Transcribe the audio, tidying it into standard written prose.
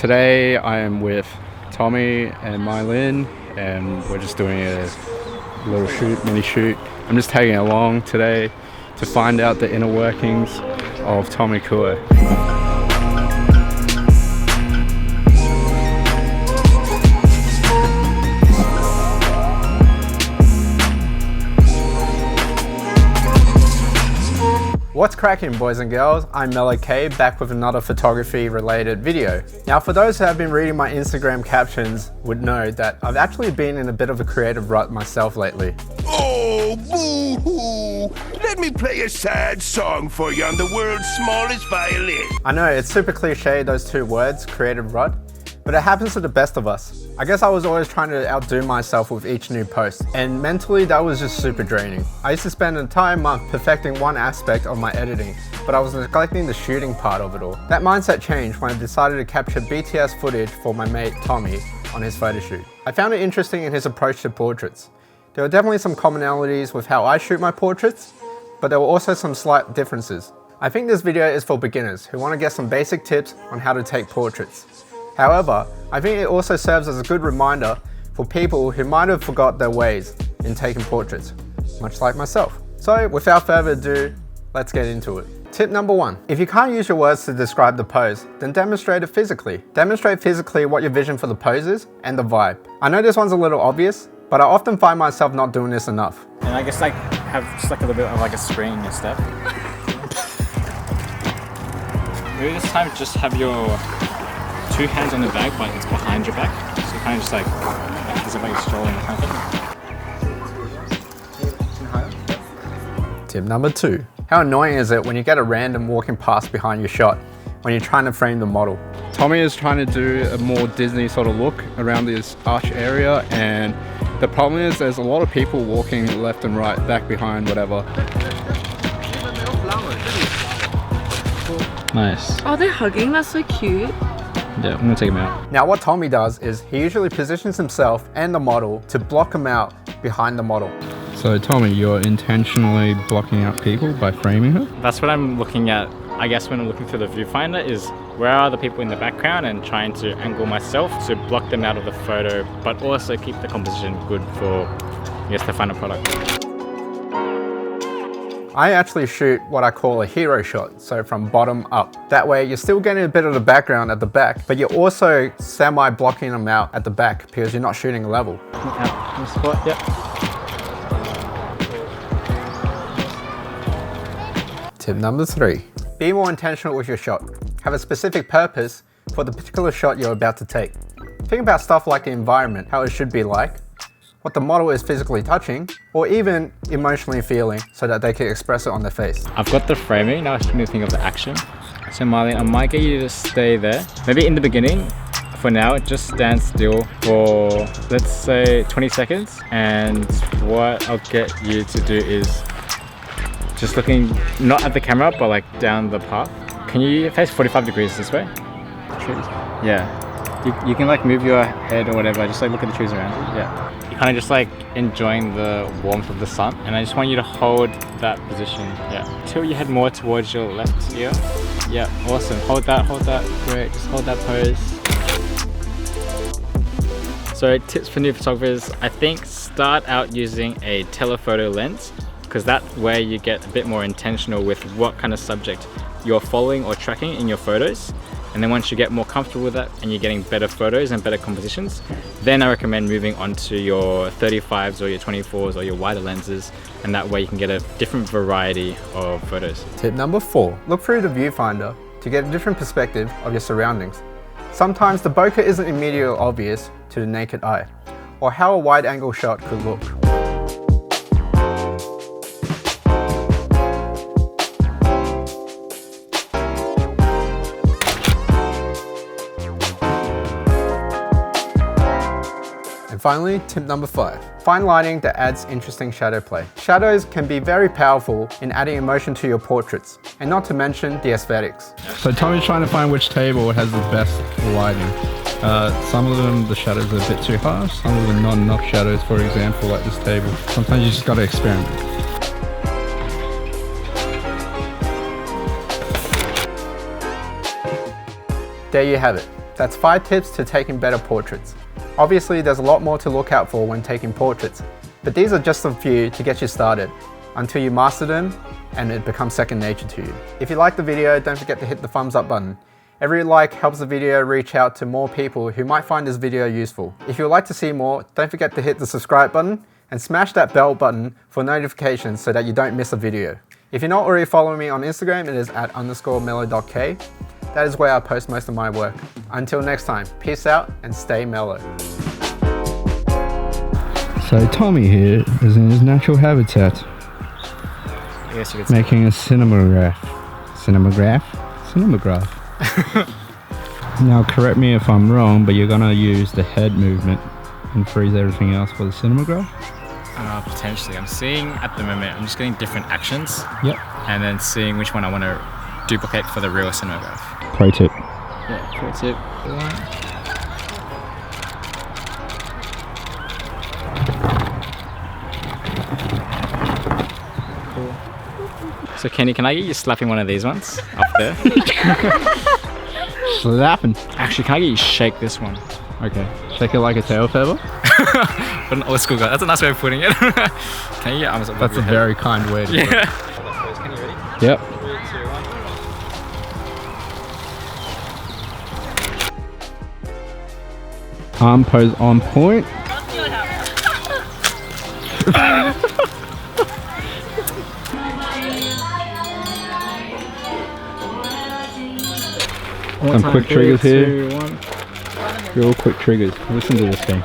Today I am with Tommy and Mylin, and we're just doing a little mini shoot. I'm just tagging along today to find out the inner workings of Tommy Kuo. What's cracking, boys and girls? I'm Mellow K, back with another photography related video. Now, for those who have been reading my Instagram captions would know that I've actually been in a bit of a creative rut myself lately. Oh, boo-hoo! Let me play a sad song for you on the world's smallest violin. I know, it's super cliche, those two words, creative rut, but it happens to the best of us. I guess I was always trying to outdo myself with each new post, and mentally that was just super draining. I used to spend an entire month perfecting one aspect of my editing, but I was neglecting the shooting part of it all. That mindset changed when I decided to capture BTS footage for my mate Tommy on his photo shoot. I found it interesting in his approach to portraits. There were definitely some commonalities with how I shoot my portraits, but there were also some slight differences. I think this video is for beginners who want to get some basic tips on how to take portraits. However, I think it also serves as a good reminder for people who might have forgot their ways in taking portraits, much like myself. So without further ado, let's get into it. Tip number 1, if you can't use your words to describe the pose, then demonstrate it physically. Demonstrate physically what your vision for the pose is and the vibe. I know this one's a little obvious, but I often find myself not doing this enough. And I guess like have just like a little bit of like a spring in your step. Maybe this time just have your 2 hands on the bag, but it's behind your back. So kind of just like as if like you're strolling kind of thing. Tip number 2. How annoying is it when you get a random walking past behind your shot when you're trying to frame the model? Tommy is trying to do a more Disney sort of look around this arch area, and the problem is there's a lot of people walking left and right, back behind, whatever. Nice. Oh, they're hugging, that's so cute. Yeah, I'm gonna take him out. Now what Tommy does is he usually positions himself and the model to block him out behind the model. So Tommy, you're intentionally blocking out people by framing her? That's what I'm looking at, I guess, when I'm looking through the viewfinder, is where are the people in the background, and trying to angle myself to block them out of the photo, but also keep the composition good for, I guess, the final product. I actually shoot what I call a hero shot, so from bottom up. That way you're still getting a bit of the background at the back, but you're also semi-blocking them out at the back because you're not shooting level. Out, spot, yep. Tip number 3. Be more intentional with your shot. Have a specific purpose for the particular shot you're about to take. Think about stuff like the environment, how it should be like, what the model is physically touching, or even emotionally feeling so that they can express it on their face. I've got the framing, now I just need to think of the action. So Marlene, I might get you to stay there. Maybe in the beginning, for now, just stand still for, let's say, 20 seconds. And what I'll get you to do is just looking, not at the camera, but like down the path. Can you face 45 degrees this way? Trees? Yeah. You can like move your head or whatever, just like look at the trees around you. Yeah. You're kind of just like enjoying the warmth of the sun, and I just want you to hold that position. Yeah. Tilt your head more towards your left ear. Yeah, awesome. Hold that, great. Just hold that pose. So tips for new photographers, I think start out using a telephoto lens, because that way you get a bit more intentional with what kind of subject you're following or tracking in your photos. And then once you get more comfortable with that and you're getting better photos and better compositions, then I recommend moving on to your 35s or your 24s or your wider lenses, and that way you can get a different variety of photos. Tip number 4. Look through the viewfinder to get a different perspective of your surroundings. Sometimes the bokeh isn't immediately obvious to the naked eye, or how a wide angle shot could look. And finally, tip number 5. Find lighting that adds interesting shadow play. Shadows can be very powerful in adding emotion to your portraits, and not to mention the aesthetics. So Tommy's trying to find which table has the best lighting. Some of them, the shadows are a bit too harsh, some of them not enough shadows, for example, like this table. Sometimes you just gotta experiment. There you have it. That's 5 tips to taking better portraits. Obviously, there's a lot more to look out for when taking portraits, but these are just a few to get you started until you master them and it becomes second nature to you. If you like the video, don't forget to hit the thumbs up button. Every like helps the video reach out to more people who might find this video useful. If you would like to see more, don't forget to hit the subscribe button and smash that bell button for notifications so that you don't miss a video. If you're not already following me on Instagram, it is @_mellow.k. That is where I post most of my work. Until next time, peace out and stay mellow. So Tommy here is in his natural habitat, I guess you could say. making a cinematograph. Now correct me if I'm wrong, but you're gonna use the head movement and freeze everything else for the cinematograph? Potentially. I'm seeing at the moment, I'm just getting different actions Yep. and then seeing which one I want to duplicate for the real cinematograph. Pro tip. Yeah, pro tip. Cool. So Kenny, can I get you slapping one of these ones up there? Slapping. Actually, can I get you shake this one? Okay. Shake it like a tail feather. But an old school guy. That's a nice way of putting it. Can you get arms above That's a your head? very kind way to put it. Yeah. Kenny, ready? Yep. 3, 2, 1. Arm pose on point. Some quick triggers here. 3, 2, 1. Real quick triggers. Listen to this thing.